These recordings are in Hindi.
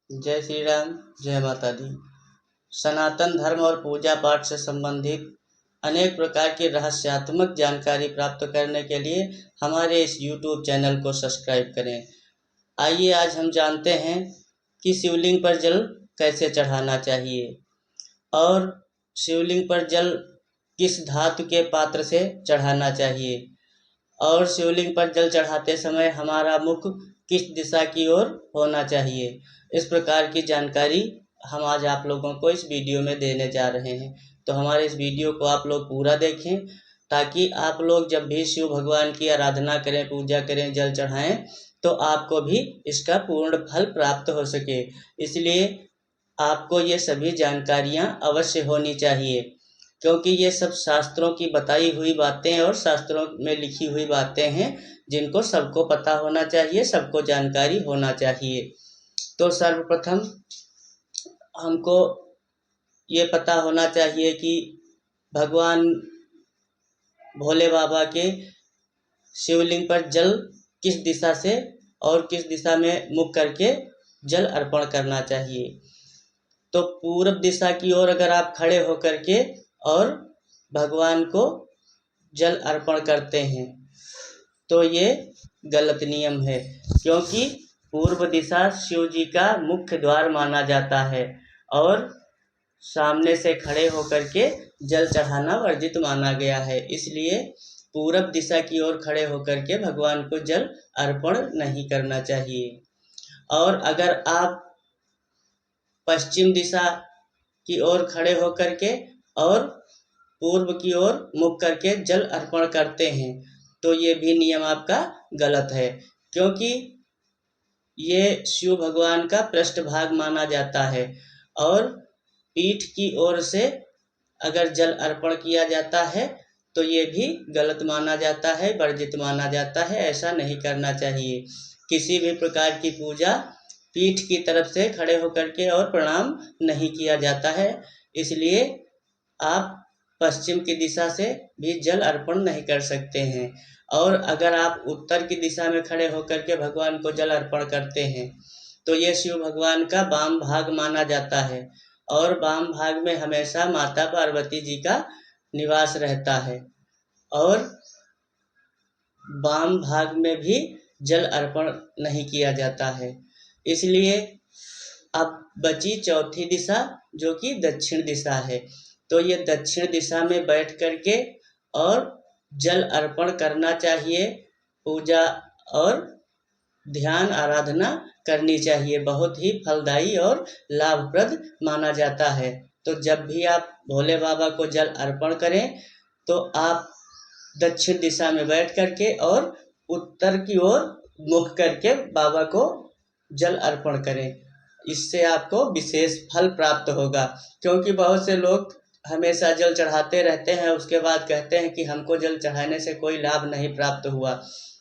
जय श्री राम, जय माता दी। सनातन धर्म और पूजा पाठ से संबंधित अनेक प्रकार की रहस्यात्मक जानकारी प्राप्त करने के लिए हमारे इस YouTube चैनल को सब्सक्राइब करें। आइए आज हम जानते हैं कि शिवलिंग पर जल कैसे चढ़ाना चाहिए और शिवलिंग पर जल किस धातु के पात्र से चढ़ाना चाहिए और शिवलिंग पर जल चढ़ाते समय हमारा मुख किस दिशा की ओर होना चाहिए। इस प्रकार की जानकारी हम आज आप लोगों को इस वीडियो में देने जा रहे हैं। तो हमारे इस वीडियो को आप लोग पूरा देखें ताकि आप लोग जब भी शिव भगवान की आराधना करें, पूजा करें, जल चढ़ाएं तो आपको भी इसका पूर्ण फल प्राप्त हो सके। इसलिए आपको ये सभी जानकारियां अवश्य होनी चाहिए, क्योंकि ये सब शास्त्रों की बताई हुई बातें और शास्त्रों में लिखी हुई बातें हैं जिनको सबको पता होना चाहिए, सबको जानकारी होना चाहिए। तो सर्वप्रथम हमको ये पता होना चाहिए कि भगवान भोले बाबा के शिवलिंग पर जल किस दिशा से और किस दिशा में मुख करके जल अर्पण करना चाहिए। तो पूर्व दिशा की ओर अगर आप खड़े होकर के और भगवान को जल अर्पण करते हैं तो ये गलत नियम है, क्योंकि पूर्व दिशा शिव जी का मुख्य द्वार माना जाता है और सामने से खड़े होकर के जल चढ़ाना वर्जित माना गया है। इसलिए पूरब दिशा की ओर खड़े होकर के भगवान को जल अर्पण नहीं करना चाहिए। और अगर आप पश्चिम दिशा की ओर खड़े होकर के और पूर्व की ओर मुख करके जल अर्पण करते हैं तो ये भी नियम आपका गलत है, क्योंकि ये शिव भगवान का पृष्ठभाग माना जाता है और पीठ की ओर से अगर जल अर्पण किया जाता है तो ये भी गलत माना जाता है, वर्जित माना जाता है। ऐसा नहीं करना चाहिए। किसी भी प्रकार की पूजा पीठ की तरफ से खड़े होकर के और प्रणाम नहीं किया जाता है। इसलिए आप पश्चिम की दिशा से भी जल अर्पण नहीं कर सकते हैं। और अगर आप उत्तर की दिशा में खड़े होकर के भगवान को जल अर्पण करते हैं तो ये शिव भगवान का वाम भाग माना जाता है और वाम भाग में हमेशा माता पार्वती जी का निवास रहता है और वाम भाग में भी जल अर्पण नहीं किया जाता है। इसलिए अब बची चौथी दिशा जो कि दक्षिण दिशा है, तो ये दक्षिण दिशा में बैठ करके और जल अर्पण करना चाहिए। पूजा और ध्यान आराधना करनी चाहिए, बहुत ही फलदायी और लाभप्रद माना जाता है। तो जब भी आप भोले बाबा को जल अर्पण करें तो आप दक्षिण दिशा में बैठ करके और उत्तर की ओर मुख करके बाबा को जल अर्पण करें। इससे आपको विशेष फल प्राप्त होगा, क्योंकि बहुत से लोग हमेशा जल चढ़ाते रहते हैं, उसके बाद कहते हैं कि हमको जल चढ़ाने से कोई लाभ नहीं प्राप्त हुआ।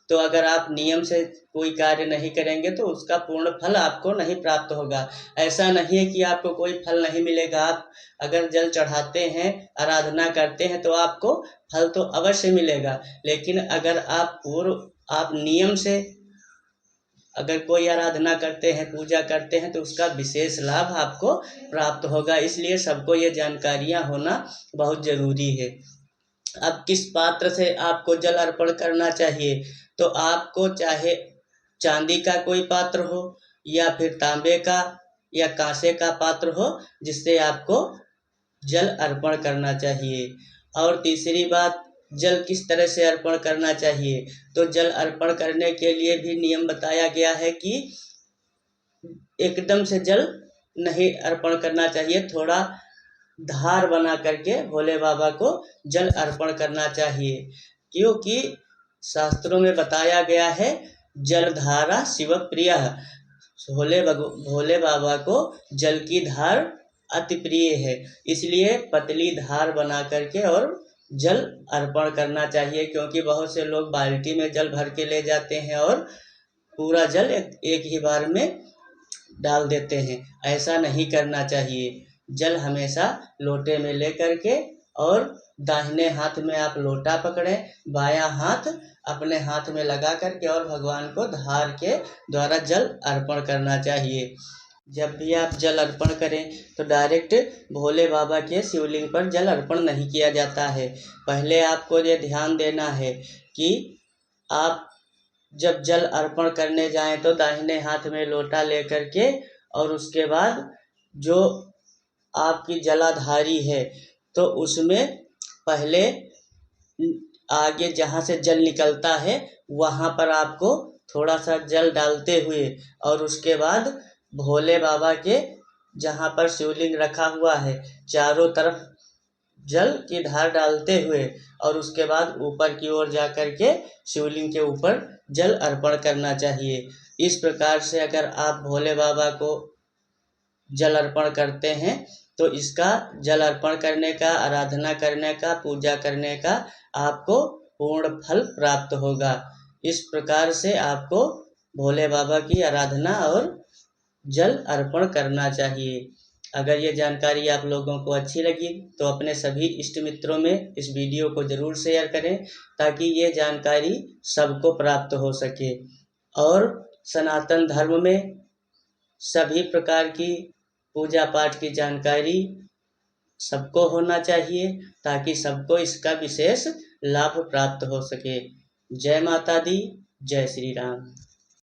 तो अगर आप नियम से कोई कार्य नहीं करेंगे तो उसका पूर्ण फल आपको नहीं प्राप्त होगा। ऐसा नहीं है कि आपको कोई फल नहीं मिलेगा। आप अगर जल चढ़ाते हैं, आराधना करते हैं तो आपको फल तो अवश्य मिलेगा, लेकिन अगर आप नियम से अगर कोई आराधना करते हैं, पूजा करते हैं तो उसका विशेष लाभ आपको प्राप्त होगा। इसलिए सबको ये जानकारियां होना बहुत ज़रूरी है। अब किस पात्र से आपको जल अर्पण करना चाहिए, तो आपको चाहे चांदी का कोई पात्र हो या फिर तांबे का या कांसे का पात्र हो जिससे आपको जल अर्पण करना चाहिए। और तीसरी बात, जल किस तरह से अर्पण करना चाहिए, तो जल अर्पण करने के लिए भी नियम बताया गया है कि एकदम से जल नहीं अर्पण करना चाहिए, थोड़ा धार बना करके भोले बाबा को जल अर्पण करना चाहिए, क्योंकि शास्त्रों में बताया गया है जलधारा शिव प्रिय। भोले बाबा को जल की धार अति प्रिय है, इसलिए पतली धार बना करके और जल अर्पण करना चाहिए। क्योंकि बहुत से लोग बाल्टी में जल भर के ले जाते हैं और पूरा जल एक ही बार में डाल देते हैं। ऐसा नहीं करना चाहिए। जल हमेशा लोटे में ले करके और दाहिने हाथ में आप लोटा पकड़ें, बायां हाथ अपने हाथ में लगा करके और भगवान को धार के द्वारा जल अर्पण करना चाहिए। जब भी आप जल अर्पण करें तो डायरेक्ट भोले बाबा के शिवलिंग पर जल अर्पण नहीं किया जाता है। पहले आपको ये ध्यान देना है कि आप जब जल अर्पण करने जाएं तो दाहिने हाथ में लोटा लेकर के, और उसके बाद जो आपकी जलाधारी है तो उसमें पहले आगे जहाँ से जल निकलता है वहाँ पर आपको थोड़ा सा जल डालते हुए, और उसके बाद भोले बाबा के जहाँ पर शिवलिंग रखा हुआ है चारों तरफ जल की धार डालते हुए, और उसके बाद ऊपर की ओर जा कर के शिवलिंग के ऊपर जल अर्पण करना चाहिए। इस प्रकार से अगर आप भोले बाबा को जल अर्पण करते हैं तो इसका जल अर्पण करने का, आराधना करने का, पूजा करने का आपको पूर्ण फल प्राप्त होगा। इस प्रकार से आपको भोले बाबा की आराधना और जल अर्पण करना चाहिए। अगर ये जानकारी आप लोगों को अच्छी लगी तो अपने सभी इष्ट मित्रों में इस वीडियो को ज़रूर शेयर करें ताकि ये जानकारी सबको प्राप्त हो सके। और सनातन धर्म में सभी प्रकार की पूजा पाठ की जानकारी सबको होना चाहिए ताकि सबको इसका विशेष लाभ प्राप्त हो सके। जय माता दी, जय श्री राम।